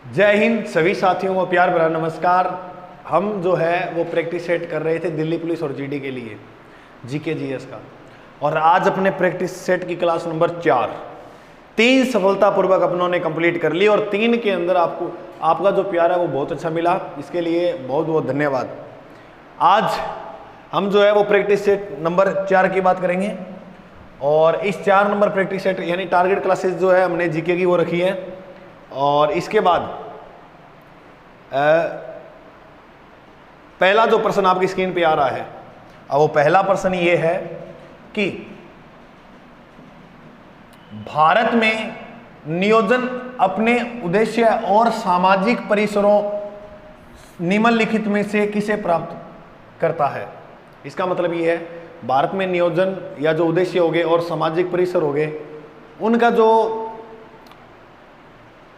जय हिंद सभी साथियों को प्यार भरा नमस्कार। हम जो है वो प्रैक्टिस सेट कर रहे थे दिल्ली पुलिस और जीडी के लिए जीके जीएस का, और आज अपने प्रैक्टिस सेट की क्लास नंबर 4 3 सफलतापूर्वक अपनों ने कंप्लीट कर ली, और 3 के अंदर आपका जो प्यार है वो बहुत अच्छा मिला, इसके लिए बहुत बहुत धन्यवाद। आज हम जो है वो प्रैक्टिस सेट नंबर 4 की बात करेंगे, और इस 4 नंबर प्रैक्टिस सेट यानी टारगेट क्लासेस जो है हमने जीके की वो रखी है। और इसके बाद पहला जो प्रश्न आपकी स्क्रीन पे आ रहा है, अब वो पहला प्रश्न ये है कि भारत में नियोजन अपने उद्देश्य और सामाजिक परिसरों निम्नलिखित में से किसे प्राप्त करता है। इसका मतलब ये है भारत में नियोजन या जो उद्देश्य हो गए और सामाजिक परिसर हो गए, उनका जो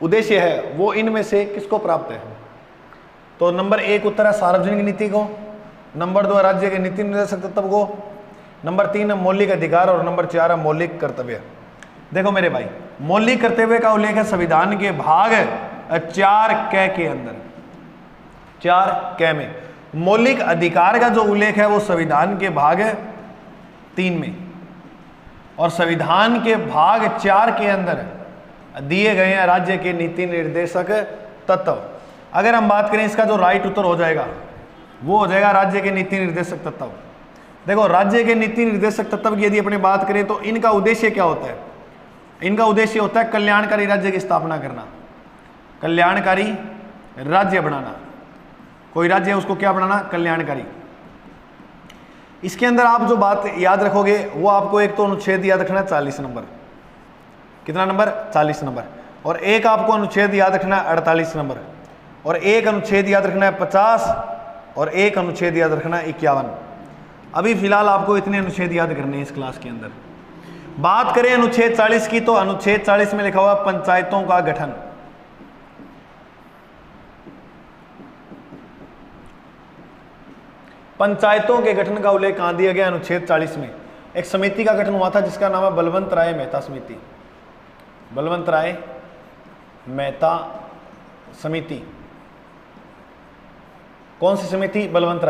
उद्देश्य है वो इनमें से किसको प्राप्त है। तो नंबर 1 उत्तर है सार्वजनिक नीति को, नंबर 2 राज्य के नीति निर्देशक तत्व को, नंबर 3 है मौलिक अधिकार, और नंबर 4 है मौलिक कर्तव्य। देखो मेरे भाई, मौलिक कर्तव्य का उल्लेख है संविधान के भाग 4 क के अंदर, 4 क में। मौलिक अधिकार का जो उल्लेख है वो संविधान के भाग 3 में, और संविधान के भाग 4 के अंदर दिए गए हैं राज्य के नीति निर्देशक तत्व। अगर हम बात करें इसका जो राइट उत्तर हो जाएगा वो हो जाएगा राज्य के नीति निर्देशक तत्व। देखो राज्य के नीति निर्देशक तत्व की यदि अपनी बात करें तो इनका उद्देश्य क्या होता है। इनका उद्देश्य होता है कल्याणकारी राज्य की स्थापना करना, कल्याणकारी राज्य बनाना। कोई राज्य है उसको क्या बनाना, कल्याणकारी। इसके अंदर आप जो बात याद रखोगे वो आपको एक तो अनुच्छेद याद रखना है 40 नंबर, कितना नंबर 40 नंबर, और एक आपको अनुच्छेद याद रखना है 48 नंबर, और एक अनुच्छेद याद रखना है 50, और एक अनुच्छेद याद रखना है 51। अभी फिलहाल आपको इतने अनुच्छेद याद करने हैं इस क्लास के अंदर। बात करें अनुच्छेद 40 की, तो अनुच्छेद 40 में लिखा हुआ पंचायतों का गठन। पंचायतों के गठन का उल्लेख कहां दिया गया, अनुच्छेद 40 में। एक समिति का गठन हुआ था जिसका नाम है बलवंत राय मेहता समिति, बलवंत राय मेहता समिति। कौन सी समिति, बलवंत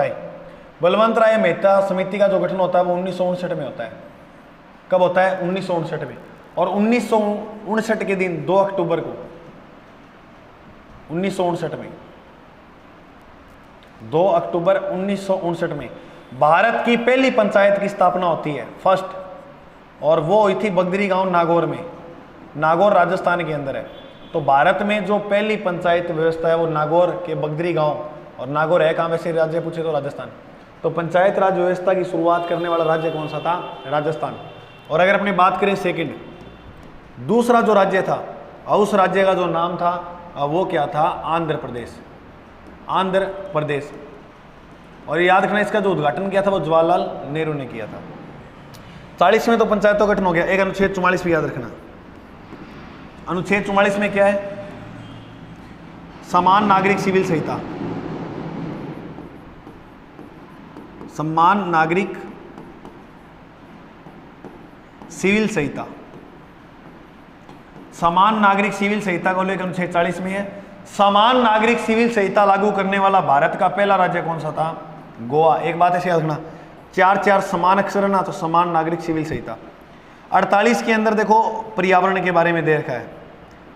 राय मेहता समिति का जो गठन होता है वो 1959 में होता है। कब होता है, 1959 में। और 1959 के दिन 2 अक्टूबर को 1959 में 2 अक्टूबर 1959 में भारत की पहली पंचायत की स्थापना होती है, फर्स्ट, और वो हुई थी बगदरी गांव नागौर में। नागौर राजस्थान के अंदर है। तो भारत में जो पहली पंचायत व्यवस्था है वो नागौर के बगदरी गांव, और नागौर है कहाँ वैसे राज्य पूछे तो राजस्थान। तो पंचायत राज व्यवस्था की शुरुआत करने वाला राज्य कौन सा था, राजस्थान। और अगर अपनी बात करें सेकंड, दूसरा जो राज्य था उस राज्य का जो नाम था वो क्या था, आंध्र प्रदेश, आंध्र प्रदेश। और याद रखना इसका जो उद्घाटन किया था वो जवाहरलाल नेहरू ने किया था। 40 में तो पंचायतों का गठन हो गया। एक अनुच्छेद 44 भी याद रखना। अनुच्छेद 44 में क्या है, समान नागरिक सिविल संहिता, समान नागरिक सिविल संहिता, समान नागरिक सिविल संहिता को लेकर अनुच्छेद 40 में है। समान नागरिक सिविल संहिता लागू करने वाला भारत का पहला राज्य कौन सा था, गोवा। एक बात ऐसे याद रखना, 4 समान अक्षर है ना, तो समान नागरिक सिविल संहिता। 48 के अंदर देखो पर्यावरण के बारे में दे रखा है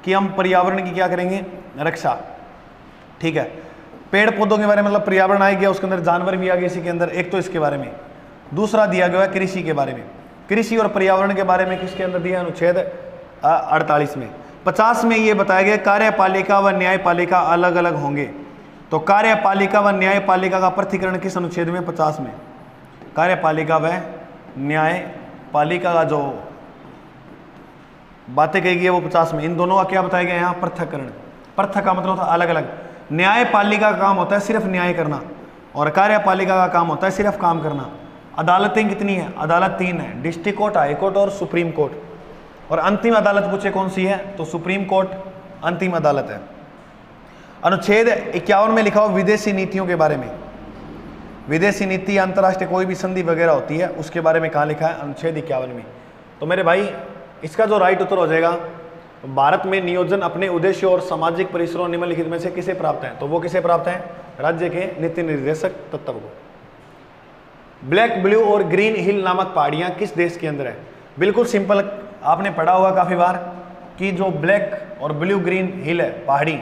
कि हम पर्यावरण की क्या करेंगे, रक्षा। ठीक है, पेड़ पौधों के बारे में, मतलब पर्यावरण आ गया, उसके अंदर जानवर भी आ गए इसी के अंदर, एक तो इसके बारे में। दूसरा दिया गया है कृषि के बारे में। कृषि और पर्यावरण के बारे में किसके अंदर दिया, अनुच्छेद 48 में। 50 में ये बताया गया कार्यपालिका व न्यायपालिका अलग अलग होंगे। तो कार्यपालिका व न्यायपालिका का पृथक्करण किस अनुच्छेद में, 50 में। कार्यपालिका व न्यायपालिका का जो बातें कही गई है वो 50 में। इन दोनों का क्या बताया गया यहाँ, पृथक्करण। पृथक का मतलब होता है अलग अलग। न्यायपालिका का काम होता है सिर्फ न्याय करना, और कार्यपालिका का काम होता है सिर्फ काम करना। अदालतें कितनी है, अदालत 3 है, डिस्ट्रिक्ट कोर्ट, हाई कोर्ट और सुप्रीम कोर्ट। और अंतिम अदालत पूछे कौन सी है, तो सुप्रीम कोर्ट अंतिम अदालत है। अनुच्छेद 51 में लिखा हुआ विदेशी नीतियों के बारे में। विदेशी नीति अंतर्राष्ट्रीय कोई भी संधि वगैरह होती है उसके बारे में कहाँ लिखा है, अनुच्छेद 51 में। तो मेरे भाई इसका जो राइट उत्तर हो जाएगा भारत में नियोजन अपने उद्देश्य और सामाजिक परिसरों निम्नलिखित में से किसे प्राप्त है? तो वो किसे प्राप्त है? राज्य के नीति निर्देशक तत्व को। ब्लैक, ब्लू और ग्रीन हिल नामक पहाड़ियां किस देश के अंदर है? बिल्कुल सिंपल, आपने पढ़ा होगा काफी बार कि जो ब्लैक और ब्लू ग्रीन हिल है पहाड़ी,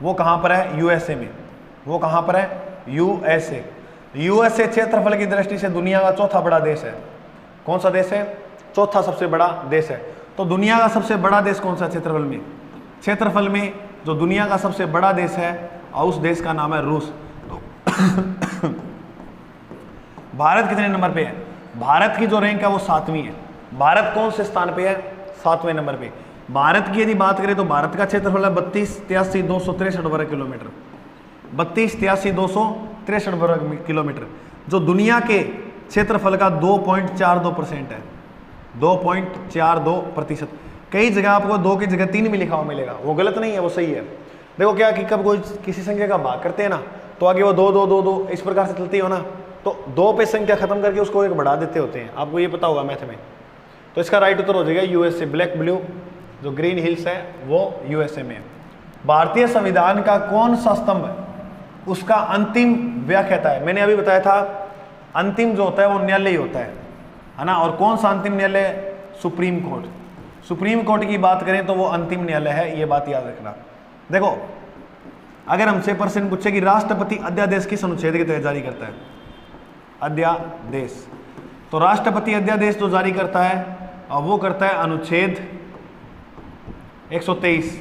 वो कहां पर है? यूएसए में। वो कहां पर है? यूएसए। यूएसए क्षेत्रफल की दृष्टि से दुनिया का चौथा बड़ा देश है। कौन सा देश है? चौथा सबसे बड़ा देश है। तो दुनिया का सबसे बड़ा देश कौन सा क्षेत्रफल में? क्षेत्रफल में जो दुनिया का सबसे बड़ा देश है और उस देश का नाम है रूस। तो भारत कितने नंबर पे है? भारत की जो रैंक है वो 7वीं है। भारत कौन से स्थान पे है? 7वें नंबर पे। भारत की यदि बात करें तो भारत का क्षेत्रफल है 32,83,263 वर्ग किलोमीटर। 32,83,263 वर्ग किलोमीटर, जो दुनिया के क्षेत्रफल का 2.42% है। 2.42%। कई जगह आपको 2 की जगह 3 भी लिखा हुआ मिलेगा, वो गलत नहीं है, वो सही है। देखो क्या कि कब कोई किसी संख्या का भाग करते हैं ना, तो आगे वो 2 2 2 2 इस प्रकार से चलती हो ना, तो 2 पे संख्या खत्म करके उसको 1 बढ़ा देते होते हैं। आपको ये पता होगा मैथ में। तो इसका राइट उत्तर हो जाएगा यूएसए। ब्लैक ब्लू जो ग्रीन हिल्स है वो यूएसए में है। भारतीय संविधान का कौन सा स्तंभ उसका अंतिम व्याख्याता है? मैंने अभी बताया था अंतिम जो होता है वो न्यायालय ही होता है ना। और कौन सा अंतिम न्यायालय? Supreme court. सुप्रीम कोर्ट की बात करें तो वो अंतिम न्यायालय है, ये बात याद रखना। देखो अगर हमसे प्रश्न पूछे कि राष्ट्रपति अध्यादेश किस अनुच्छेद के तहत जारी करता है? अध्यादेश। तो राष्ट्रपति अध्यादेश जो जारी करता है और वो करता है अनुच्छेद 123।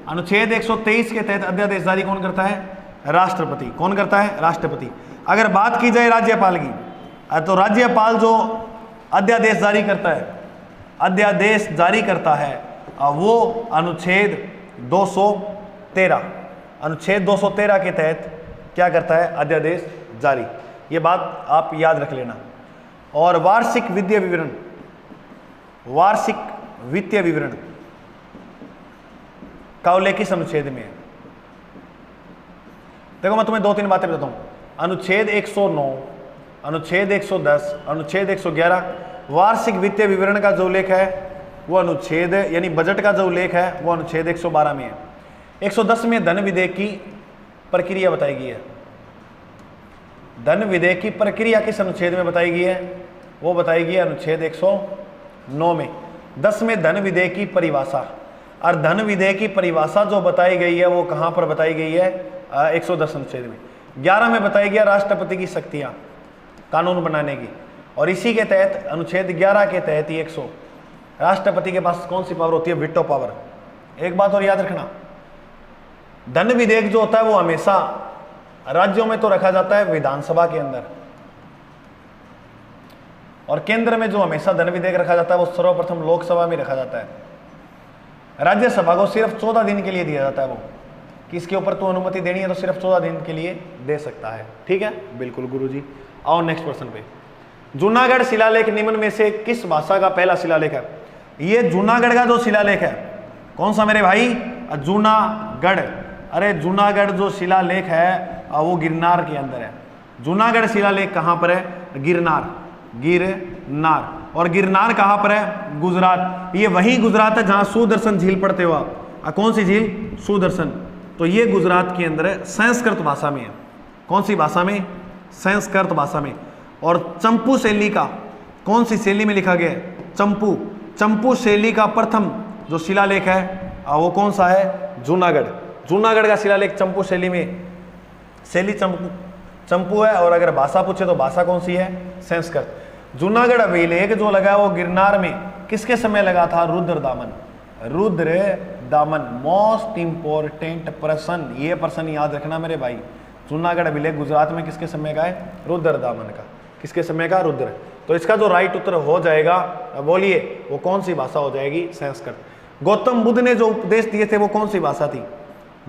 अनुच्छेद 123 के तहत अध्यादेश जारी कौन करता है? राष्ट्रपति। कौन करता है? राष्ट्रपति। अगर बात की जाए राज्यपाल की, तो राज्यपाल जो अध्यादेश जारी करता है, अध्यादेश जारी करता है वो अनुच्छेद 213, अनुच्छेद 213 के तहत क्या करता है? अध्यादेश जारी। ये बात आप याद रख लेना। और वार्षिक वित्तीय विवरण, वार्षिक वित्तीय विवरण का उल्लेख किस अनुच्छेद में है? देखो मैं तुम्हें 2-3 बातें बताता हूं। अनुच्छेद 109, अनुच्छेद 110, अनुच्छेद 111। वार्षिक वित्तीय विवरण का जो उल्लेख है वो अनुच्छेद, यानी बजट का जो उल्लेख है वो अनुच्छेद 112 में है। 110 में धन विधेयक की प्रक्रिया बताई गई है। धन विधेयक की प्रक्रिया किस अनुच्छेद में बताई गई है? वो बताई गई है अनुच्छेद 109 में। 10 में धन विधेयक की परिभाषा, और धन विधेयक की परिभाषा जो बताई गई है वो कहां पर बताई गई है? 110 अनुच्छेद में। 11 में बताई गई राष्ट्रपति की शक्तियां कानून बनाने की, और इसी के तहत अनुच्छेद 11 के तहत ही 100 राष्ट्रपति के पास कौन सी पावर होती है? Veto power. एक बात और याद रखना, धन विधेयक जो होता है वो हमेशा राज्यों में तो रखा जाता है विधानसभा के अंदर, और केंद्र में जो हमेशा धन विधेयक रखा जाता है वो सर्वप्रथम लोकसभा में रखा जाता है। राज्यसभा को सिर्फ 14 दिन के लिए दिया जाता है, वो कि इसके ऊपर तो अनुमति देनी है तो सिर्फ 14 दिन के लिए दे सकता है। ठीक है, बिल्कुल गुरुजी। आओ नेक्स्ट प्रश्न पे। जूनागढ़ शिलालेख निम्न में से किस भाषा का पहला शिलालेख है? ये जूनागढ़ का जो शिलालेख है, कौन सा मेरे भाई? जूनागढ़। अरे जूनागढ़ जो शिलालेख है वो गिरनार के अंदर है। जूनागढ़ शिलालेख कहां पर है? गिरनार, गिरनार। और गिरनार कहां पर है? गुजरात। ये वही गुजरात है जहां सुदर्शन झील पढ़ते हो आप। कौन सी झील? सुदर्शन। तो ये गुजरात के अंदर है, संस्कृत भाषा में है। कौन सी भाषा में? संस्कृत भाषा में। और चंपू शैली का कौन सी शैली में लिखा गया है? चंपू। चंपू शैली का प्रथम जो शिलालेख है वो कौन सा है? जूनागढ़। जूनागढ़ का शिलालेख चंपू शैली में, शैली चंपू है। और अगर भाषा पूछे तो भाषा कौन सी है? संस्कृत। जूनागढ़ अभिलेख जो लगा वो गिरनार में किसके समय लगा था? Rudradaman. Rudradaman most important person, ये पर्सन याद रखना मेरे भाई। जूनागढ़ अभिलेख गुजरात में किसके समय का है? रुद्रदामन का। किसके समय का? रुद्र। तो इसका जो राइट उत्तर हो जाएगा, बोलिए, वो कौन सी भाषा हो जाएगी? संस्कृत। गौतम बुद्ध ने जो उपदेश दिए थे वो कौन सी भाषा थी?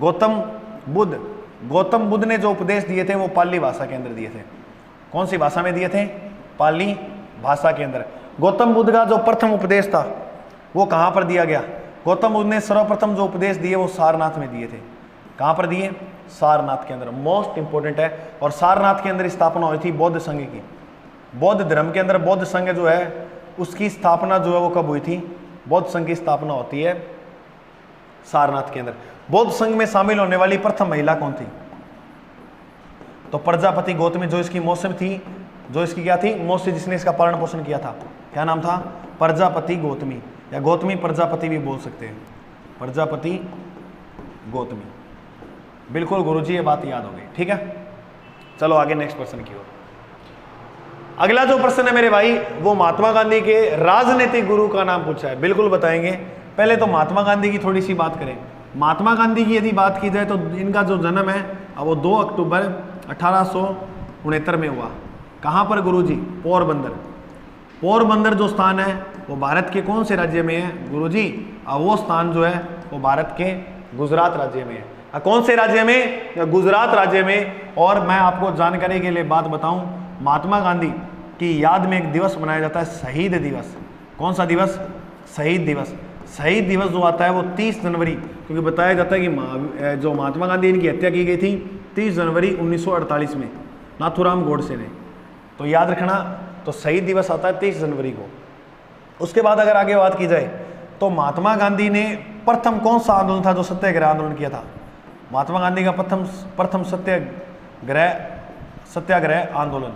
गौतम बुद्ध ने जो उपदेश दिए थे वो पाली भाषा के अंदर दिए थे। कौन सी भाषा में दिए थे? पाली भाषा के अंदर। गौतम बुद्ध का जो प्रथम उपदेश था वो कहां पर दिया गया? गौतम बुद्ध ने सर्वप्रथम जो उपदेश दिए वो सारनाथ में दिए थे। कहां पर दिए? सारनाथ के अंदर। मोस्ट इंपोर्टेंट है। और सारनाथ के अंदर स्थापना हुई थी बौद्ध संघ की। बौद्ध धर्म के अंदर बौद्ध संघ जो है उसकी स्थापना जो है वो कब हुई थी? बौद्ध संघ की स्थापना होती है सारनाथ के अंदर। बौद्ध संघ में शामिल होने वाली प्रथम महिला कौन थी? तो प्रजापति गौतमी, जो इसकी मौसम थी, जो इसकी क्या थी? मौसी, जिसने इसका पालन पोषण किया था। क्या नाम था? प्रजापति गौतमी, या गौतमी प्रजापति भी बोल सकते हैं, प्रजापति गौतमी। बिल्कुल गुरुजी, ये बात याद हो गई। ठीक है, चलो आगे नेक्स्ट प्रश्न की ओर। अगला जो प्रश्न है मेरे भाई, वो महात्मा गांधी के राजनीतिक गुरु का नाम पूछा है। बिल्कुल बताएंगे। पहले तो महात्मा गांधी की थोड़ी सी बात करें। महात्मा गांधी की यदि बात की जाए तो इनका जो जन्म है वो 2 अक्टूबर 1869 में हुआ। कहाँ पर गुरुजी? पोरबंदर। पोरबंदर जो स्थान है वो भारत के कौन से राज्य में है गुरुजी? वो स्थान जो है वो भारत के गुजरात राज्य में है। कौन से राज्य में? गुजरात राज्य में। और मैं आपको जानकारी के लिए बात बताऊं, महात्मा गांधी की याद में एक दिवस मनाया जाता है, शहीद दिवस। कौन सा दिवस? शहीद दिवस। शहीद दिवस जो आता है वो 30 जनवरी, क्योंकि बताया जाता है कि जो महात्मा गांधी, इनकी हत्या की गई थी 30 जनवरी 1948 में नाथूराम गोडसे ने। तो याद रखना, तो शहीद दिवस आता है 30 जनवरी को। उसके बाद अगर आगे बात की जाए तो महात्मा गांधी ने प्रथम कौन सा आंदोलन था जो सत्याग्रह आंदोलन किया था? महात्मा गांधी का प्रथम सत्याग्रह आंदोलन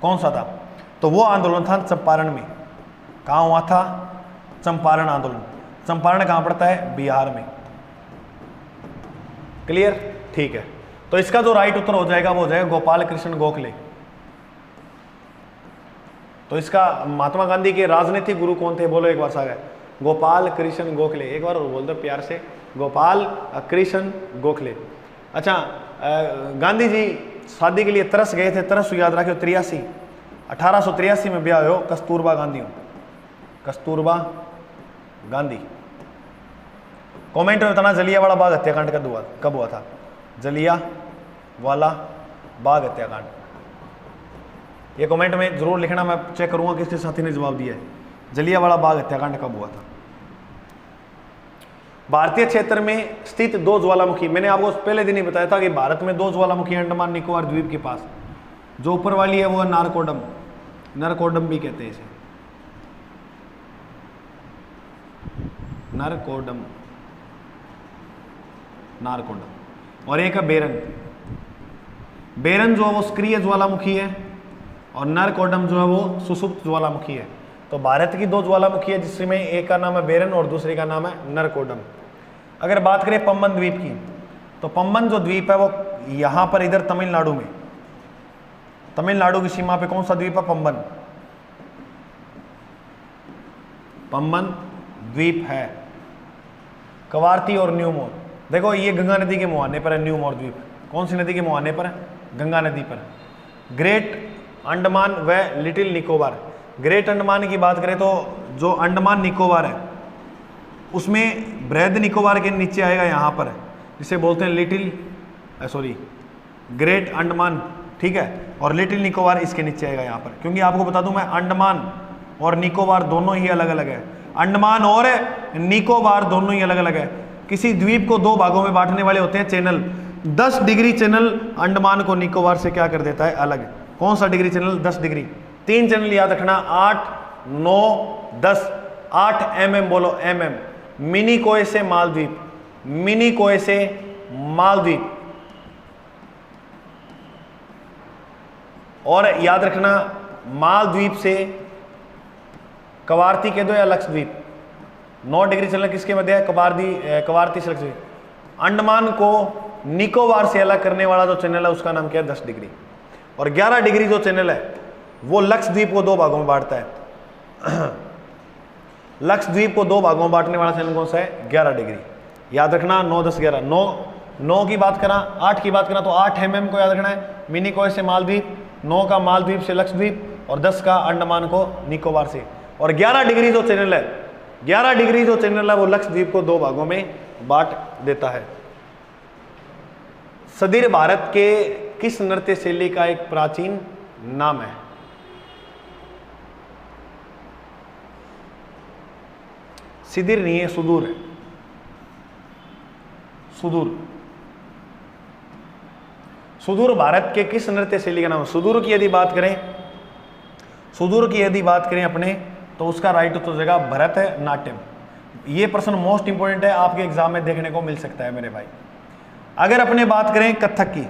कौन सा था? तो वो आंदोलन था चंपारण में। कहाँ हुआ था? चंपारण आंदोलन। चंपारण कहाँ पड़ता है? बिहार में। क्लियर? ठीक है, तो इसका जो राइट उत्तर हो जाएगा वो हो जाएगा गोपाल कृष्ण गोखले। तो इसका महात्मा गांधी के राजनीतिक गुरु कौन थे? बोलो एक बार सागर। गोपाल कृष्ण गोखले। एक बार और बोल दो प्यार से, गोपाल कृष्ण गोखले। अच्छा, गांधी जी शादी के लिए तरस गए थे। तरस याद रखियो 83, 1883 में ब्याह हो कस्तूरबा गांधी। कस्तूरबा गांधी। कमेंट में बताना जलियांवाला बाग हत्याकांड कब हुआ था? जलियांवाला बाग हत्याकांड, ये कमेंट में जरूर लिखना, मैं चेक करूंगा किसके साथी ने जवाब दिया है। जलियांवाला बाग हत्याकांड कब हुआ था? भारतीय क्षेत्र में स्थित 2 ज्वालामुखी, मैंने आपको पहले दिन ही बताया था कि भारत में 2 ज्वालामुखी अंडमान निकोबार द्वीप के पास। जो ऊपर वाली है वो है नारकोडम, नरकोडम भी कहते हैं इसे, नरकोडम, नारकोडम। और एक है बेरन। बेरन जो है वो सक्रिय ज्वालामुखी है और नरकोडम जो है वो सुसुप्त ज्वालामुखी है। तो भारत की 2 ज्वालामुखी है, जिसमें एक का नाम है बेरन और दूसरे का नाम है नरकोडम। अगर बात करें पंबन द्वीप की, तो पंबन जो द्वीप है वो यहाँ पर इधर तमिलनाडु में, तमिलनाडु की सीमा पे कौन सा द्वीप है? पंबन। पंबन द्वीप है। कवारती और न्यूमोर, देखो ये गंगा नदी के मुहाने पर है न्यूमोर द्वीप। कौन सी नदी के मुहाने पर है? गंगा नदी पर। ग्रेट अंडमान व लिटिल निकोबार। ग्रेट अंडमान की बात करें तो जो अंडमान निकोबार है उसमें बृहद निकोबार के नीचे आएगा यहाँ पर, जिसे बोलते हैं ग्रेट अंडमान। ठीक है, और लिटिल निकोबार इसके नीचे आएगा यहाँ पर। क्योंकि आपको बता दूं मैं, अंडमान और निकोबार दोनों ही अलग अलग है। अंडमान और निकोबार दोनों ही अलग अलग है। किसी द्वीप को 2 भागों में बांटने वाले होते हैं चैनल। 10 डिग्री चैनल अंडमान को निकोबार से क्या कर देता है? अलग। कौन सा डिग्री चैनल? 10 डिग्री। 3 चैनल याद रखना, 8, 9, 10। 8 mm बोलो, mm। मिनी कोए से मालद्वीप, मिनी कोए से मालद्वीप। और याद रखना, मालद्वीप से कवारती कह दो या लक्षद्वीप। 9 डिग्री चैनल किसके मध्य है? कवारती से लक्षद्वीप। अंडमान को निकोबार से अलग करने वाला जो चैनल है उसका नाम क्या है? 10 डिग्री। और 11 डिग्री जो चैनल है वो लक्षद्वीप को 2 भागों में बांटता है। लक्षद्वीप को 2 भागों में बांटने वाला चैनल कौन सा है? 11 डिग्री। याद रखना, 9, 10, 11। 9 की बात करा, 8 की बात करा तो 8 mm को याद रखना है, मिनी कोए से मालद्वीप। 9 का मालद्वीप से लक्षद्वीप और 10 का अंडमान को निकोबार से। और 11 डिग्री जो चैनल है, 11 डिग्री जो चैनल है वो लक्षद्वीप को 2 भागों में बांट देता है। सदीर भारत के किस नृत्य शैली का एक प्राचीन नाम है? सिदिर नहीं है, सुदूर है। सुदूर। सुदूर भारत के किस नृत्य शैली का नाम है? सुदूर की यदि बात करें, सुदूर की यदि बात करें अपने, तो उसका राइट उत्तर हो जाएगा भरतनाट्यम। ये प्रश्न मोस्ट इंपोर्टेंट है, आपके एग्जाम में देखने को मिल सकता है मेरे भाई। अगर अपने बात करें कथक की,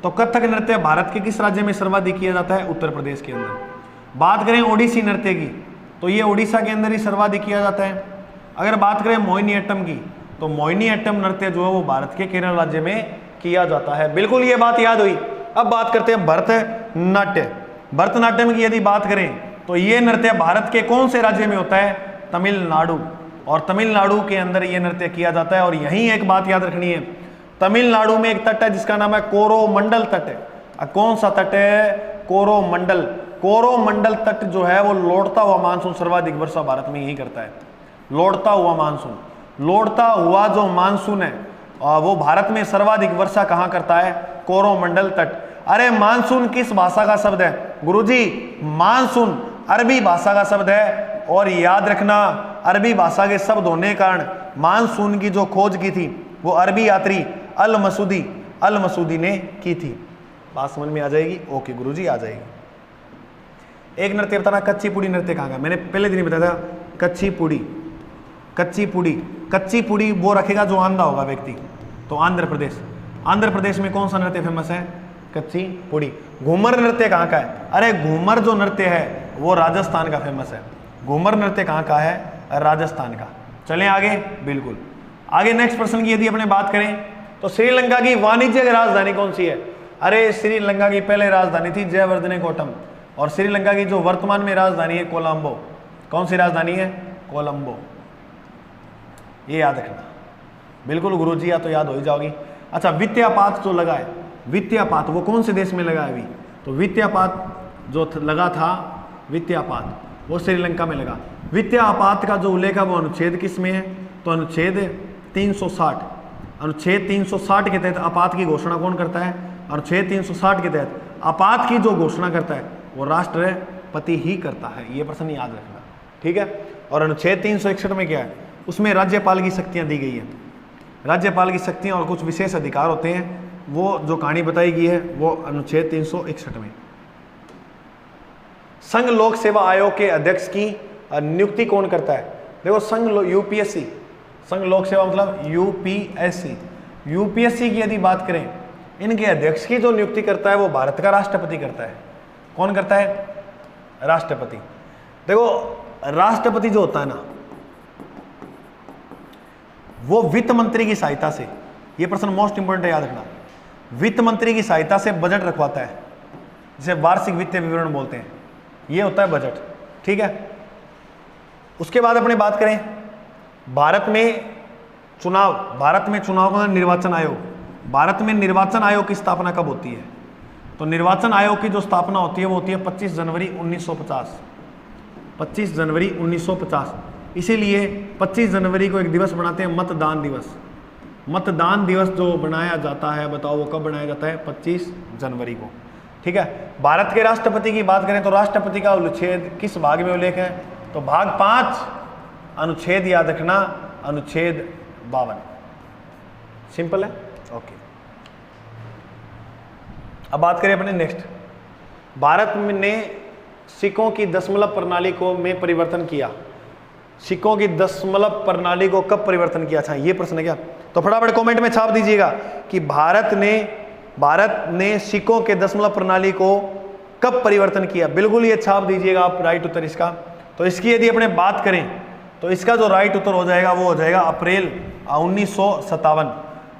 तो कथक नृत्य भारत के किस राज्य में सर्वाधिक किया जाता है? उत्तर प्रदेश के अंदर। बात करें ओडिसी नृत्य की, तो ये उड़ीसा के अंदर ही सर्वाधिक किया जाता है। अगर बात करें मोहिनीअट्टम की, तो मोहिनीअट्टम नृत्य जो है वो भारत के केरल राज्य में किया जाता है। बिल्कुल ये बात याद हुई। अब बात करते हैं भरतनाट्य। भरतनाट्यम की यदि बात करें तो ये नृत्य भारत के कौन से राज्य में होता है? तमिलनाडु। और तमिलनाडु के अंदर ये नृत्य किया जाता है। और यहीं एक बात याद रखनी है, तमिलनाडु में एक तट है जिसका नाम है कोरोमंडल तट है। कौन सा तट है? कोरोमंडल। कोरोमंडल तट जो है वो लौटता हुआ मानसून सर्वाधिक वर्षा भारत में यही करता है। लौटता हुआ मानसून, लौटता हुआ जो मानसून है वो भारत में सर्वाधिक वर्षा कहां करता है? कोरोमंडल तट। अरे मानसून किस भाषा का शब्द है? गुरुजी मानसून अरबी भाषा का शब्द है। और याद रखना, अरबी भाषा के शब्द होने के कारण मानसून की जो खोज की थी वो अरबी यात्री अल मसूदी ने की थी। बात समझ में आ जाएगी? ओके गुरुजी आ जाएगी। एक नृत्य बताना, कच्चीपुड़ी नृत्य कहाँ का? मैंने पहले दिन ही बताया था, कच्चीपुड़ी। कच्चीपुड़ी वो रखेगा जो आंधा होगा व्यक्ति, तो आंध्र प्रदेश। आंध्र प्रदेश में कौन सा नृत्य फेमस है? कच्चीपुड़ी। घूमर नृत्य कहाँ का है? अरे घूमर जो नृत्य है वो राजस्थान का फेमस है। घूमर नृत्य कहाँ का है? राजस्थान का। चलें आगे। बिल्कुल आगे नेक्स्ट प्रश्न की यदि अपने बात करें तो श्रीलंका की वाणिज्यिक राजधानी कौन सी है? अरे श्रीलंका की पहले राजधानी थी जयवर्धने कोटम, और श्रीलंका की जो वर्तमान में राजधानी है कोलंबो। कौन सी राजधानी है? कोलंबो। ये याद रखना। बिल्कुल गुरुजी, या तो याद हो ही जाओगी। अच्छा, वित्तीयपात जो लगा है, वित्तीयपात वो कौन से देश में लगा है अभी? तो वित्तीयपात जो लगा था, वित्तीयपात वो श्रीलंका में लगा। वित्तीयपात का जो उल्लेख है वो अनुच्छेद किस में है? तो अनुच्छेद 360। अनुच्छेद 360 के तहत आपात की घोषणा कौन करता है? अनुच्छेद 360 के तहत आपात की जो घोषणा करता है वो राष्ट्रपति ही करता है। ये प्रश्न याद रखना, ठीक है। और अनुच्छेद 361 में क्या है? उसमें राज्यपाल की शक्तियां दी गई है। राज्यपाल की शक्तियां और कुछ विशेष अधिकार होते हैं, वो जो कहानी बताई गई है वो अनुच्छेद 361 में। संघ लोक सेवा आयोग के अध्यक्ष की नियुक्ति कौन करता है? देखो संघ यूपीएससी, संघ लोक सेवा मतलब यूपीएससी। यूपीएससी की यदि बात करें, इनके अध्यक्ष की जो नियुक्ति करता है वो भारत का राष्ट्रपति करता है। कौन करता है? राष्ट्रपति। देखो राष्ट्रपति जो होता है ना, वो वित्त मंत्री की सहायता से, ये प्रश्न मोस्ट इंपोर्टेंट है, याद रखना, वित्त मंत्री की सहायता से बजट रखवाता है, जिसे वार्षिक वित्तीय विवरण बोलते हैं। ये होता है बजट, ठीक है। उसके बाद अपने बात करें भारत में चुनाव का निर्वाचन आयोग। भारत में निर्वाचन आयोग की स्थापना कब होती है? तो निर्वाचन आयोग की जो स्थापना होती है वो होती है 25 जनवरी 1950। 25 जनवरी 1950। इसीलिए 25 जनवरी को एक दिवस बनाते हैं, मतदान दिवस। मतदान दिवस जो बनाया जाता है, बताओ वो कब बनाया जाता है? 25 जनवरी को, ठीक है। भारत के राष्ट्रपति की बात करें तो राष्ट्रपति का अनुच्छेद किस भाग में उल्लेख है? तो भाग 5, अनुच्छेद याद रखना, अनुच्छेद 52। सिंपल है, ओके। अब बात करें अपने नेक्स्ट, भारत ने सिक्कों की दशमलव प्रणाली को में परिवर्तन किया। सिक्कों की दशमलव प्रणाली को कब परिवर्तन किया था? ये प्रश्न है क्या? तो फटाफट कमेंट में छाप दीजिएगा कि भारत ने सिक्कों के दशमलव प्रणाली को कब परिवर्तन किया। बिल्कुल ये छाप दीजिएगा आप राइट उत्तर इसका। तो इसकी यदि अपने बात करें तो इसका जो राइट उत्तर हो जाएगा वो हो जाएगा अप्रैल 1957।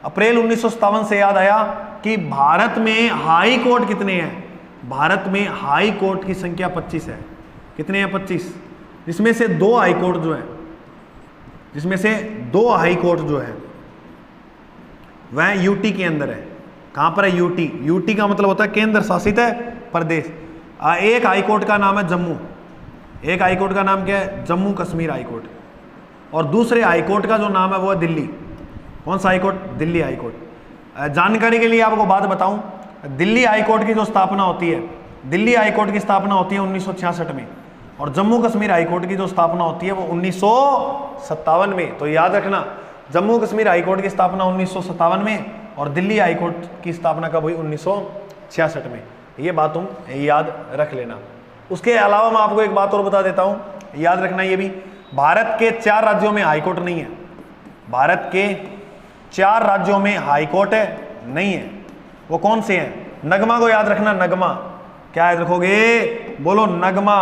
अप्रैल 1957 से याद आया कि भारत में हाई कोर्ट कितने हैं? भारत में हाई कोर्ट की संख्या 25 है। कितने हैं? 25। जिसमें से 2 हाई कोर्ट जो है, वह यूटी के अंदर है। कहां पर है? यूटी। यूटी का मतलब होता है केंद्र शासित है प्रदेश। एक हाई कोर्ट का नाम है जम्मू। एक हाई कोर्ट का नाम क्या है? Jammu Kashmir high court. और दूसरे हाई कोर्ट का जो नाम है वो है दिल्ली। कौन सा high court? Delhi high court. जानकारी के लिए आपको बात बताऊं, दिल्ली हाई कोर्ट की जो स्थापना होती है, दिल्ली हाई कोर्ट की स्थापना होती है 1966 में, और जम्मू कश्मीर हाई कोर्ट की जो स्थापना होती है वो 1957 में। तो याद रखना, जम्मू कश्मीर हाई कोर्ट की स्थापना 1957 में और दिल्ली हाई कोर्ट की स्थापना कब हुई? 1966 में। ये बात तुम याद रख लेना। उसके अलावा मैं आपको एक बात और बता देता हूं, याद रखना ये भी, भारत के 4 राज्यों में हाईकोर्ट नहीं है। भारत के 4 राज्यों में हाईकोर्ट नहीं है। वो कौन से हैं? नगमा को याद रखना। नगमा क्या याद रखोगे? बोलो नगमा।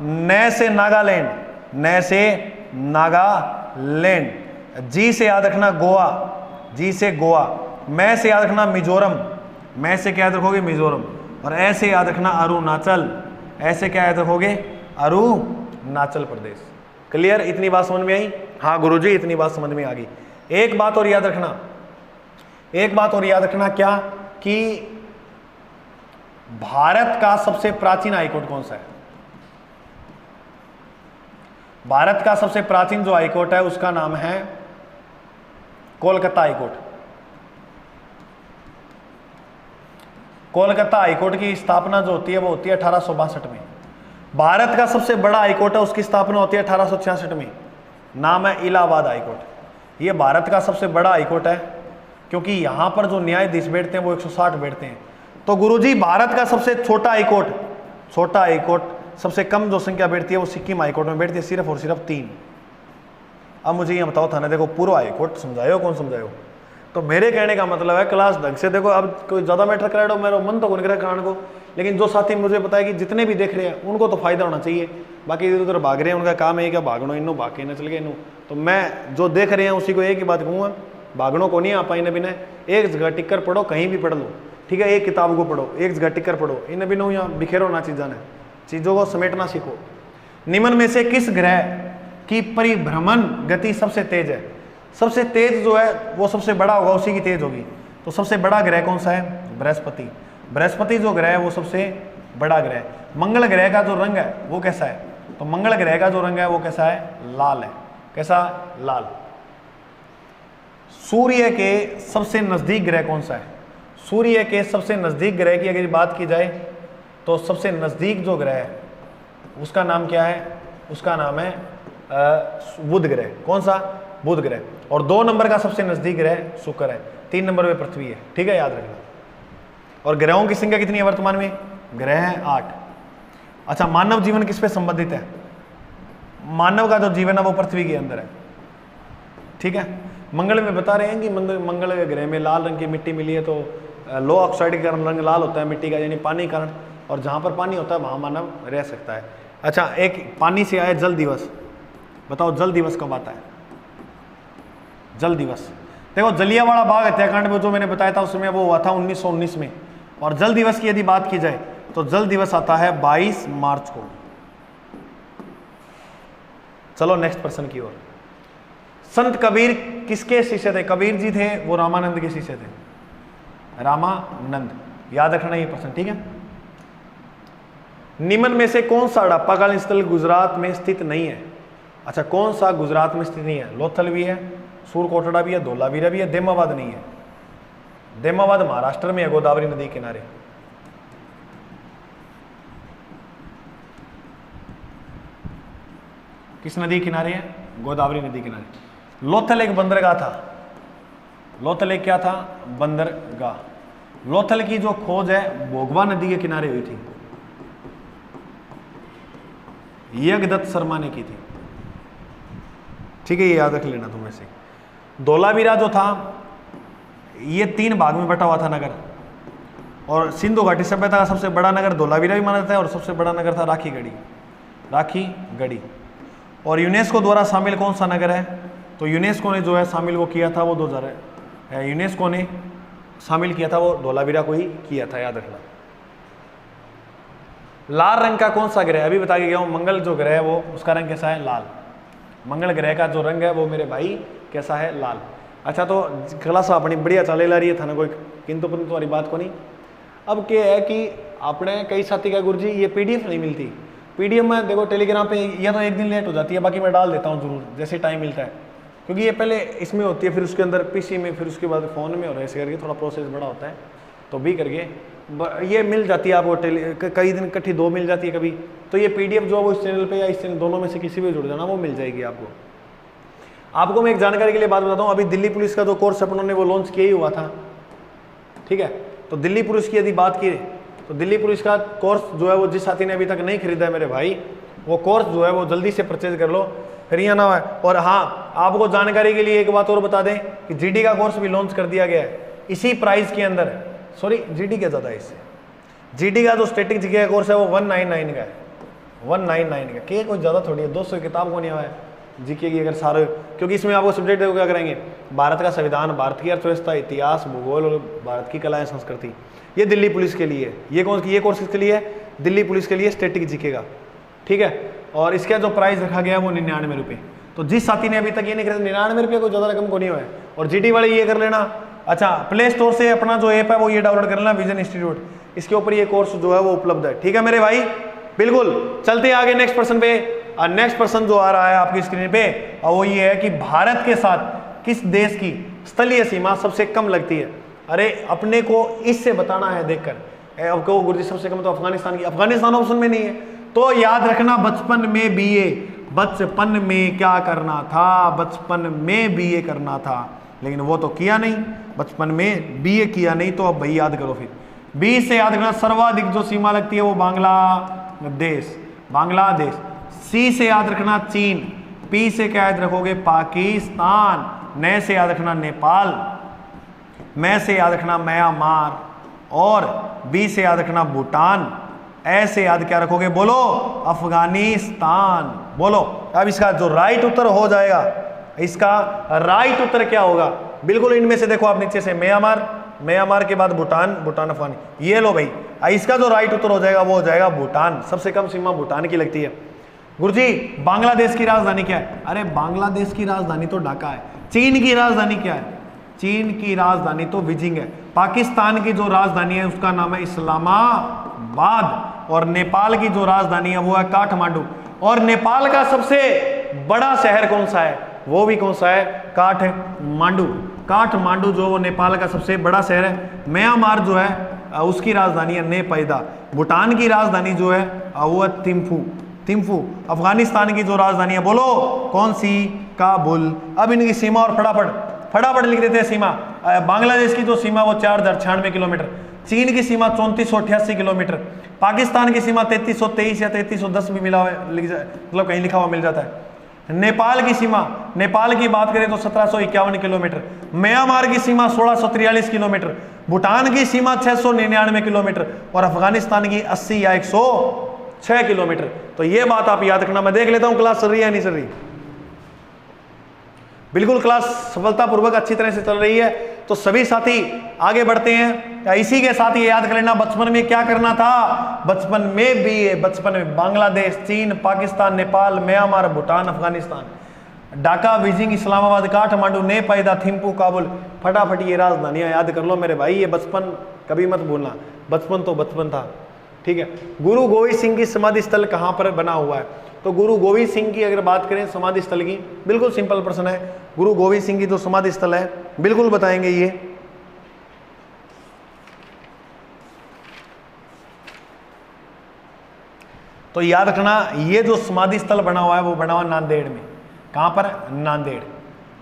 न से नागालैंड, न से नागालैंड। जी से याद रखना गोवा, जी से गोवा। मैं से याद रखना मिजोरम, मैं से क्या याद रखोगे? मिजोरम। और ऐसे याद रखना अरुणाचल, ऐसे क्या याद रखोगे? अरुणाचल प्रदेश। क्लियर? इतनी बात समझ में आई? हाँ गुरुजी इतनी बात समझ में आ गई। एक बात और याद रखना, एक बात और याद रखना, क्या कि भारत का सबसे प्राचीन हाईकोर्ट कौन सा है? भारत का सबसे प्राचीन जो हाईकोर्ट है उसका नाम है कोलकाता हाईकोर्ट। कोलकाता हाईकोर्ट की स्थापना जो होती है वो होती है 1862 में। भारत का सबसे बड़ा हाईकोर्ट है उसकी स्थापना होती है 1866 में। नाम है इलाहाबाद हाईकोर्ट। ये भारत का सबसे बड़ा हाईकोर्ट है क्योंकि यहां पर जो न्यायाधीश बैठते हैं वो 160 बैठते हैं। तो गुरुजी भारत का सबसे छोटा हाईकोर्ट, छोटा हाईकोर्ट सबसे कम जो संख्या बैठती है वो सिक्किम हाईकोर्ट में बैठती है, सिर्फ और सिर्फ 3। अब मुझे ये बताओ थाने देखो पूरा हाईकोर्ट समझायो कौन समझायो? तो मेरे कहने का मतलब है क्लास ढंग से देखो। अब कोई ज़्यादा मैटर करा दो, मेरा मन तो कौन करा कराने को, लेकिन जो साथी मुझे बताया कि जितने भी देख रहे हैं उनको तो फायदा होना चाहिए। बाकी इधर उधर भाग रहे हैं, उनका काम है क्या भागनो, इन्हों भाग के न चल गए इन्हों। तो मैं जो देख रहे हैं उसी को एक ही बात कहूँगा, भागनों को नहीं आ पाई न बिना एक जगह टिक कर पढ़ो, कहीं भी पढ़ लो, ठीक है? एक किताब को पढ़ो, एक जगह टिक कर पढ़ो, इन बिनो यहाँ बिखेरो ना चीज़ां ने, चीज़ों को समेटना सीखो। निम्न में से किस ग्रह की परिभ्रमण गति सबसे तेज है? सबसे तेज जो है वो सबसे बड़ा होगा, उसी की तेज होगी। तो सबसे बड़ा ग्रह कौन सा है? बृहस्पति। बृहस्पति जो ग्रह है वो सबसे बड़ा ग्रह है। मंगल ग्रह का जो रंग है वो कैसा है? तो मंगल ग्रह का जो रंग है वो कैसा है? लाल है। कैसा? लाल। सूर्य के सबसे नजदीक ग्रह कौन सा है? सूर्य के सबसे नजदीक ग्रह की अगर बात की जाए तो सबसे नजदीक जो ग्रह है उसका नाम क्या है? उसका नाम है बुध ग्रह। कौन सा? बुध ग्रह। और 2 नंबर का सबसे नजदीक ग्रह शुक्र है, 3 नंबर पे पृथ्वी है, ठीक है? याद रखना। और ग्रहों की संख्या कितनी है वर्तमान में? ग्रह है 8। अच्छा, मानव जीवन किस पे संबंधित है? मानव का जो जीवन है वो पृथ्वी के अंदर है, ठीक है? मंगल में बता रहे हैं कि मंगल ग्रह में लाल रंग की मिट्टी मिली है, तो लो ऑक्साइड के कारण रंग लाल होता है मिट्टी का, यानी पानी के कारण। और जहाँ पर पानी होता है वहाँ मानव रह सकता है। अच्छा, एक पानी से आया जल दिवस, बताओ जल दिवस कब आता है? जल दिवस देखो, जलियांवाला बाग हत्याकांड में जो मैंने बताया था उसमें वो हुआ था 1919 में। और जल दिवस की यदि बात की जाए तो जल दिवस आता है 22 मार्च को। चलो नेक्स्ट प्रश्न की ओर। संत कबीर किसके शिष्य थे? कबीर जी थे वो रामानंद के शिष्य थे, रामानंद। याद रखना ये प्रश्न, ठीक है? निम्न में से कौन सा हड़प्पाकालीन स्थल गुजरात में स्थित नहीं है? अच्छा, कौन सा गुजरात में स्थित नहीं है? लोथल भी है, सूरकोटड़ा भी है, धोलावीरा भी है, देमाबाद नहीं है। देमाबाद महाराष्ट्र में है, गोदावरी नदी किनारे। किस नदी किनारे है? गोदावरी नदी किनारे। लोथल एक बंदरगाह था। लोथल एक क्या था? बंदरगाह। लोथल की जो खोज है भोगवा नदी के किनारे हुई थी, यज्ञदत्त शर्मा ने की थी, ठीक है? ये याद रख लेना तुम्हें से। धोलावीरा जो था ये 3 भाग में बटा हुआ था नगर, और सिंधु घाटी सभ्यता का सबसे बड़ा नगर धोलावीरा भी माना जाता है, और सबसे बड़ा नगर था राखीगढ़ी, राखीगढ़ी। और यूनेस्को द्वारा शामिल कौन सा नगर है? तो यूनेस्को ने जो है शामिल वो किया था वो 2000 यूनेस्को ने शामिल किया था वो धोलावीरा को ही किया था, याद रखना। लाल रंग का कौन सा ग्रह? अभी बता के गया हूं, मंगल जो ग्रह है वो उसका रंग कैसा है? लाल। मंगल ग्रह का जो रंग है वो मेरे भाई कैसा है? लाल। अच्छा, तो क्लास अपनी बढ़िया चले ला रही है था ना, कोई किंतु परंतु वाली बात को नहीं। अब क्या है कि आपने कई साथी का गुरुजी ये PDF नहीं मिलती। PDF में देखो टेलीग्राम पे या तो एक दिन लेट हो जाती है, बाकी मैं डाल देता हूँ जरूर जैसे टाइम मिलता है, क्योंकि ये पहले इसमें होती है, फिर उसके अंदर PC में, फिर उसके बाद फ़ोन में, और ऐसे करके थोड़ा प्रोसेस बड़ा होता है। तो भी करके ये मिल जाती है आपको, कई दिन इकट्ठी 2 मिल जाती है कभी। तो ये PDF जो है वो इस चैनल पे या इस चैनल दोनों में से किसी भी जुड़ जाना, वो मिल जाएगी आपको। आपको मैं एक जानकारी के लिए बात बताता हूँ, अभी दिल्ली पुलिस का जो कोर्स अपनों ने वो लॉन्च किया ही हुआ था, ठीक है? तो दिल्ली पुलिस की यदि बात की तो दिल्ली पुलिस का कोर्स जो है वो जिस साथी ने अभी तक नहीं खरीदा है मेरे भाई, वो कोर्स जो है वो जल्दी से परचेज कर लो। फिर यहाँ ना है। और हाँ, आपको जानकारी के लिए एक बात और बता दें कि जीडी का कोर्स भी लॉन्च कर दिया गया है इसी प्राइस के अंदर। सॉरी, जीडी क्या ज़्यादा है इससे, जीडी का जो स्टैटिक जीके का कोर्स है वो 199 का है, 199 का। के कोई ज़्यादा थोड़ी है, 200 किताब को नहीं हुआ है जीके की अगर सारे, क्योंकि इसमें आपको सब्जेक्ट क्या करेंगे, भारत का संविधान, भारत की अर्थव्यवस्था, इतिहास, भूगोल और भारत की कला संस्कृति। ये दिल्ली पुलिस के लिए है। ये कोर्स किसके लिए है? दिल्ली पुलिस के लिए स्टैटिक जीके का, ठीक है। और इसका जो प्राइस रखा गया है वो 99 रुपये। तो जिस साथी ने अभी तक ये नहीं करा, 99 रुपये को ज़्यादा रकम को नहीं हुआ है। और जीडी वाले ये कर लेना। अच्छा, प्ले स्टोर से अपना जो ऐप है वो ये डाउनलोड कर लेना, विजन इंस्टीट्यूट, इसके ऊपर ये कोर्स जो है वो उपलब्ध है, ठीक है मेरे भाई। बिल्कुल, चलते हैं आगे नेक्स्ट पर्सन पे। नेक्स्ट पर्सन जो आ रहा है आपकी स्क्रीन पे और वो ये है कि भारत के साथ किस देश की स्थलीय सीमा सबसे कम लगती है। अरे अपने को इससे बताना है देखकर। अब कहो गुरुजी सबसे कम तो अफगानिस्तान की, अफगानिस्तान ऑप्शन में नहीं है। तो याद रखना बचपन में बीए, बचपन में क्या करना था, बचपन में बीए करना था, लेकिन वो तो किया नहीं, बचपन में बीए किया नहीं। तो अब भाई याद करो फिर, बी से याद रखना सर्वाधिक जो सीमा लगती है वो बांग्लादेश, बांग्लादेश। सी से याद रखना चीन, पी से क्या याद रखोगे, पाकिस्तान। ने से याद रखना नेपाल, मैं से याद रखना म्यांमार, और बी से याद रखना भूटान। ऐसे याद क्या रखोगे, बोलो, अफगानिस्तान। बोलो, अब इसका जो राइट उत्तर हो जाएगा, इसका राइट उत्तर क्या होगा? बिल्कुल इनमें से देखो आप नीचे से, म्यांमार, म्यांमार के बाद भूटान, भूटान अफगानी, ये लो भाई। इसका जो राइट उत्तर हो जाएगा वो हो जाएगा भूटान। सबसे कम सीमा भूटान की लगती है। गुरुजी बांग्लादेश की राजधानी क्या है? अरे बांग्लादेश की राजधानी तो ढाका है। चीन की राजधानी क्या है? चीन की राजधानी तो बीजिंग है। पाकिस्तान की जो राजधानी है उसका नाम है इस्लामाबाद। और नेपाल की जो राजधानी है वो है काठमांडू। और नेपाल का सबसे बड़ा शहर कौन सा है? वो भी कौन सा है? काठमांडू। काठमांडू जो वो नेपाल का सबसे बड़ा शहर है। म्यांमार जो है उसकी राजधानी है नेपैदा। भूटान की राजधानी जो है वो है थिम्फू, थिम्फू। अफगानिस्तान की जो राजधानी है बोलो कौन सी? काबुल। अब इनकी सीमा और फटाफट लिख देते हैं सीमा। बांग्लादेश की जो सीमा वो 4096 किलोमीटर, चीन की सीमा 3488 किलोमीटर, पाकिस्तान की सीमा 3323 या 3310 भी मिला हुआ मतलब कहीं लिखा हुआ मिल जाता है। नेपाल की सीमा, नेपाल की बात करें तो 1751 किलोमीटर, म्यांमार की सीमा 1643 किलोमीटर, भूटान की सीमा 699 किलोमीटर और अफगानिस्तान की 80 या 106 किलोमीटर। तो ये बात आप याद रखना। मैं देख लेता हूं क्लास चल रही है या नहीं चल रही। बिल्कुल क्लास सफलतापूर्वक अच्छी तरह से चल रही है। तो सभी साथी आगे बढ़ते हैं। इसी के साथ ये याद कर लेना बचपन में क्या करना था। बचपन में भी, बचपन में बांग्लादेश, चीन, पाकिस्तान, नेपाल, म्यांमार, भूटान, अफगानिस्तान, ढाका, बीजिंग, इस्लामाबाद, काठमांडू, नेपाल, थिम्पू, काबुल। फटाफट ये राजधानियां याद कर लो मेरे भाई। ये बचपन कभी मत भूलना, बचपन तो बचपन था, ठीक है। गुरु गोविंद सिंह की समाधि स्थल कहाँ पर बना हुआ है? तो गुरु गोविंद सिंह की अगर बात करें समाधि स्थल की, बिल्कुल सिंपल प्रश्न है। गुरु गोविंद सिंह की जो समाधि स्थल है बिल्कुल बताएंगे ये। तो याद रखना ये जो समाधि स्थल बना हुआ है वो बना हुआ नांदेड़ में। कहां पर? नांदेड़।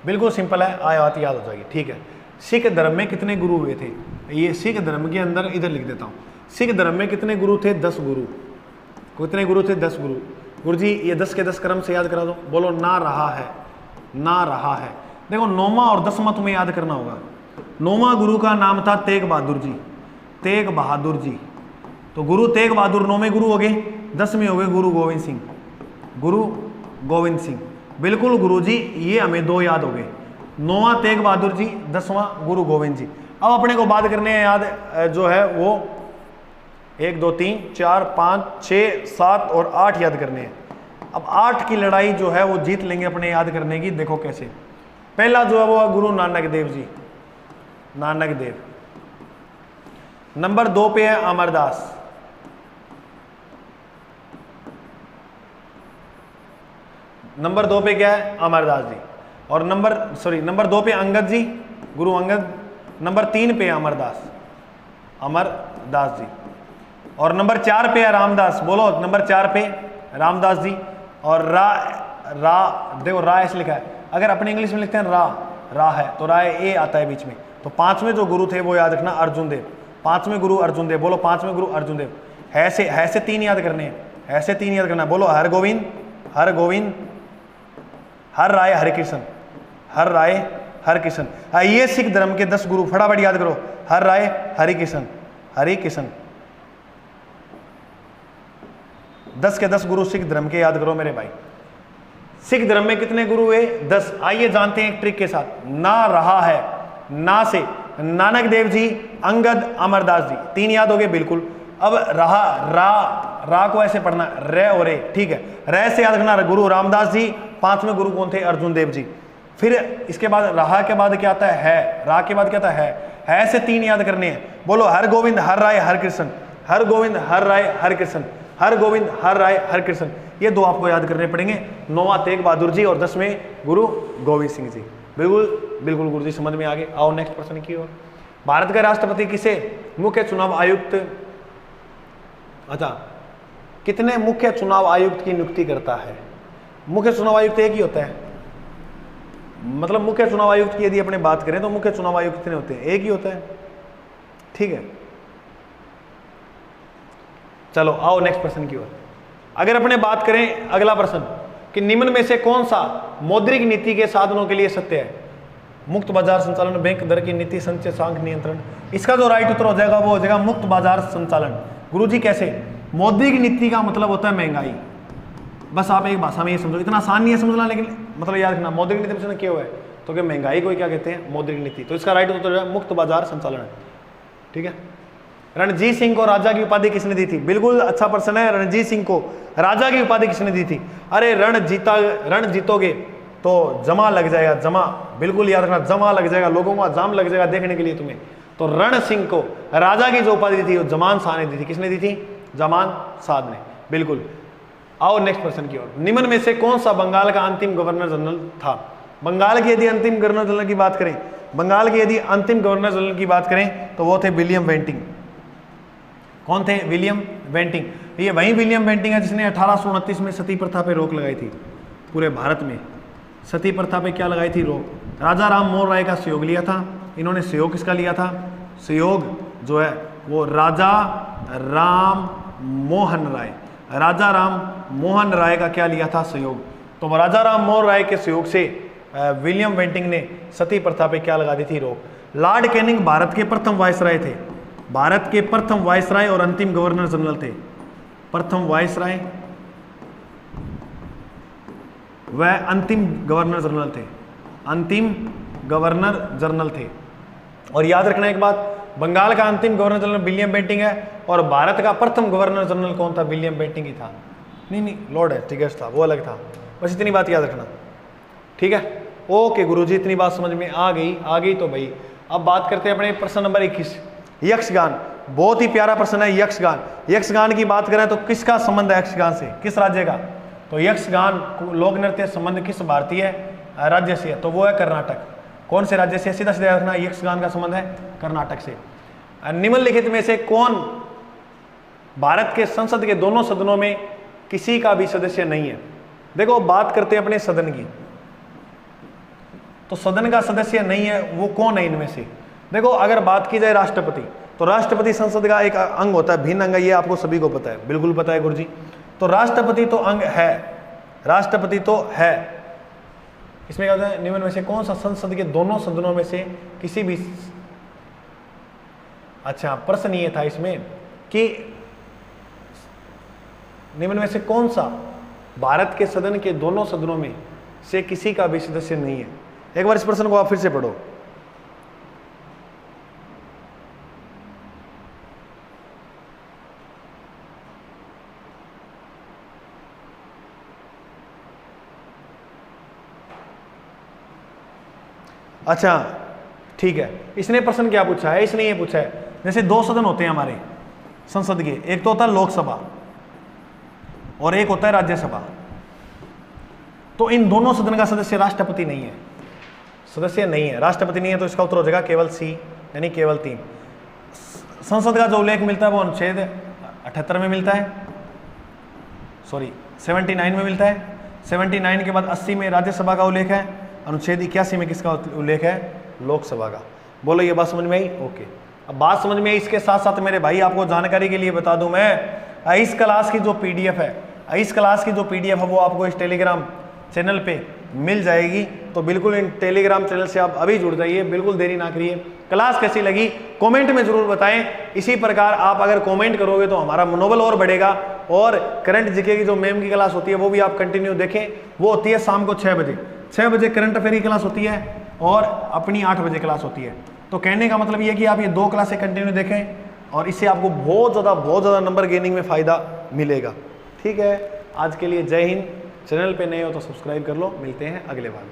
बिल्कुल सिंपल है, आया बात याद हो जाएगी, ठीक है। सिख धर्म में कितने गुरु हुए थे? ये सिख धर्म के अंदर इधर लिख देता हूं। सिख धर्म में कितने गुरु थे? 10 गुरु। कितने गुरु थे? 10 गुरु। गुरु जी ये 10 के 10 क्रम से याद करा दो। बोलो ना रहा है, ना रहा है। देखो 9वां और 10वां तुम्हें याद करना होगा। 9वां गुरु का नाम था तेग बहादुर जी, तेग बहादुर जी। तो गुरु तेग बहादुर 9वें गुरु हो गए। 10वें हो गए गुरु गोविंद सिंह, गुरु गोविंद सिंह। बिल्कुल गुरु जी ये हमें 2 याद हो गए। 9वां तेग बहादुर जी, 10वां गुरु गोविंद जी। अब अपने को बात करने हैं याद जो है वो 1 2 3 4 5 6 7 और 8 याद करने हैं। अब 8 की लड़ाई जो है वो जीत लेंगे अपने याद करने की। देखो कैसे। पहला जो है वो गुरु नानक देव जी, नानक देव। नंबर 2 पे है अमरदास, नंबर 2 पे क्या है? अमरदास जी। और नंबर 2 पे अंगद जी, गुरु अंगद। नंबर 3 पे अमरदास, अमरदास जी। और नंबर 4 पे है रामदास। बोलो नंबर 4 पे रामदास जी। और देखो रा ऐसे लिखा है। अगर अपने इंग्लिश में लिखते हैं रा है तो रा ए आता है बीच में। तो 5वें जो गुरु थे वो याद रखना अर्जुन देव। 5वें गुरु अर्जुन देव। बोलो 5वें गुरु अर्जुन देव। है से 3 याद करने हैं, ऐसे 3 याद करना। बोलो हर गोविंद, हर राय हरे कृष्ण, हर राय हरे कृष्ण। ये सिख धर्म के 10 गुरु, फटाफट याद करो, हर राय हरे कृष्ण, हरे कृष्ण। 10 के 10 गुरु सिख धर्म के याद करो मेरे भाई। सिख धर्म में कितने गुरु हुए? 10। आइए जानते हैं एक ट्रिक के साथ। ना रहा है, ना से नानक देव जी, अंगद, अमरदास जी, 3 याद हो गए बिल्कुल। अब रहा, रा को ऐसे पढ़ना, रे और रे, ठीक है। रे से याद रखना गुरु रामदास जी। 5वें गुरु कौन थे? अर्जुन देव जी। फिर इसके बाद रहा के बाद क्या आता है? रा के बाद क्या आता है से 3 याद करने हैं। बोलो, हर गोविंद हर राय हर कृष्ण, हर गोविंद हर राय हर कृष्ण, हर गोविंद हर राय हर कृष्ण। ये 2 आपको याद करने पड़ेंगे। 9वां तेग बहादुर जी और 10वें गुरु गोविंद सिंह जी। बिल्कुल बिल्कुल गुरु जी, समझ में आ गए। आओ नेक्स्ट प्रश्न की ओर। भारत का राष्ट्रपति किसे मुख्य चुनाव आयुक्त, अच्छा, कितने मुख्य चुनाव आयुक्त की नियुक्ति करता है? मुख्य चुनाव आयुक्त एक ही होता है, मतलब मुख्य चुनाव आयुक्त की यदि अपने बात करें तो मुख्य चुनाव आयुक्त कितने होते हैं? एक ही होता है, ठीक है। चलो आओ नेक्स्ट प्रश्न की ओर। अगर अपने बात करें अगला प्रश्न कि निम्न में से कौन सा मौद्रिक नीति के साधनों के लिए सत्य है? मुक्त बाजार संचालन, बैंक दर की नीति, संचय सांख्य नियंत्रण। इसका जो राइट उत्तर हो जाएगा वो हो जाएगा मुक्त बाजार संचालन। गुरुजी कैसे? मौद्रिक नीति का मतलब होता है महंगाई। बस आप एक भाषा में ये समझो, इतना आसान नहीं है समझना, लेकिन मतलब याद रखना मौद्रिक नीति में क्या हुआ है तो कि महंगाई को क्या कहते हैं? मौद्रिक नीति। तो इसका राइट उत्तर है मुक्त बाजार संचालन, ठीक है। रणजीत सिंह को राजा की उपाधि किसने दी थी? बिल्कुल अच्छा प्रश्न है। रणजीत सिंह को राजा की उपाधि किसने दी थी? अरे रण जीतोगे तो जमा लग जाएगा, जमा, बिल्कुल याद रखना, जमा लग जाएगा, लोगों का जाम लग जाएगा देखने के लिए तुम्हें। तो रण सिंह को राजा की जो उपाधि दी थी वो जमान शाह ने दी थी। किसने दी थी? जमान शाह ने, बिल्कुल। आओ नेक्स्ट प्रश्न की ओर। निम्न में से कौन सा बंगाल का अंतिम गवर्नर जनरल था? बंगाल की यदि अंतिम गवर्नर जनरल की बात करें, बंगाल की यदि अंतिम गवर्नर जनरल की बात करें तो वो थे विलियम बेंटिंग। कौन थे? William Bentinck. ये वही विलियम बेंटिंग है जिसने 1829 में सती प्रथा पे रोक लगाई थी। पूरे भारत में सती प्रथा पे क्या लगाई थी? रोक। राजा राम मोहन राय का सहयोग लिया था इन्होंने। सहयोग किसका लिया था? सहयोग जो है वो राजा राम मोहन राय, राजा राम मोहन राय का क्या लिया था? सहयोग। तो राजा राम मोहन राय के सहयोग से विलियम बेंटिंग ने सती प्रथा पे क्या लगा दी थी? रोक। लॉर्ड कैनिंग भारत के प्रथम वायसराय थे, भारत के प्रथम वायसराय और अंतिम गवर्नर जनरल थे। प्रथम वायसराय वह अंतिम गवर्नर जनरल थे, अंतिम गवर्नर जनरल थे। और याद रखना एक बात, बंगाल का अंतिम गवर्नर जनरल विलियम बेंटिंग है और भारत का प्रथम गवर्नर जनरल कौन था? विलियम बेंटिंग ही था। नहीं, लॉर्ड एस्टिगेट्स था, वो अलग था। बस इतनी बात याद रखना, ठीक है। ओके गुरुजी, इतनी बात समझ में आ गई तो भाई अब बात करते हैं अपने प्रश्न नंबर 21, यक्षगान। बहुत ही प्यारा प्रश्न है यक्षगान। यक्षगान की बात करें तो किसका संबंध है यक्षगान से? किस राज्य का? तो यक्षगान लोक नृत्य संबंध किस भारतीय राज्य से है? तो वो है कर्नाटक। कौन से राज्य से? सीधा सीधा रखना, यक्षगान का संबंध है कर्नाटक से। निम्नलिखित में से कौन भारत के संसद के दोनों सदनों में किसी का भी सदस्य नहीं है? देखो बात करते हैं अपने सदन की, तो सदन का सदस्य नहीं है वो कौन है इनमें से? देखो अगर बात की जाए राष्ट्रपति, तो राष्ट्रपति संसद का एक अंग होता है, भिन्न अंग है, ये आपको सभी को पता है, बिल्कुल पता है गुरुजी। तो राष्ट्रपति तो अंग है, राष्ट्रपति तो है। इसमें क्या होता है? निम्न में से कौन सा संसद के दोनों सदनों में से किसी भी, अच्छा प्रश्न ये था इसमें कि निम्न में से कौन सा भारत के सदन के दोनों सदनों में से किसी का भी सदस्य नहीं है? एक बार इस प्रश्न को आप फिर से पढ़ो। अच्छा ठीक है, इसने प्रश्न क्या पूछा है? इसने ये पूछा है जैसे 2 सदन होते हैं हमारे संसद के, एक तो होता है लोकसभा और एक होता है राज्यसभा। तो इन दोनों सदन का सदस्य राष्ट्रपति नहीं है, सदस्य नहीं है, राष्ट्रपति नहीं है। तो इसका उत्तर हो जाएगा केवल सी, यानी केवल 3। संसद का जो उल्लेख मिलता है वो अनुच्छेद 78 में मिलता है, सॉरी 79 में मिलता है। 79 के बाद 80 में राज्यसभा का उल्लेख है, अनुच्छेद 81 में किसका उल्लेख है? लोकसभा का। बोलो ये बात समझ में आई? ओके, अब बात समझ में आई। इसके साथ साथ मेरे भाई आपको जानकारी के लिए बता दूं मैं, इस क्लास की जो PDF है, इस क्लास की जो PDF है वो आपको इस टेलीग्राम चैनल पे मिल जाएगी। तो बिल्कुल इन टेलीग्राम चैनल से आप अभी जुड़ जाइए, बिल्कुल देरी ना करिए। क्लास कैसी लगी कमेंट में जरूर बताएं। इसी प्रकार आप अगर कमेंट करोगे तो हमारा मनोबल और बढ़ेगा। और करंट जीके की जो मैम की क्लास होती है वो भी आप कंटिन्यू देखें। वो होती है शाम को 6 बजे, 6 बजे करंट अफेयर की क्लास होती है और अपनी 8 बजे क्लास होती है। तो कहने का मतलब ये है कि आप ये 2 क्लासें कंटिन्यू देखें और इससे आपको बहुत ज़्यादा नंबर गेनिंग में फ़ायदा मिलेगा। ठीक है, आज के लिए जय हिंद। चैनल पे नए हो तो सब्सक्राइब कर लो। मिलते हैं अगले बार।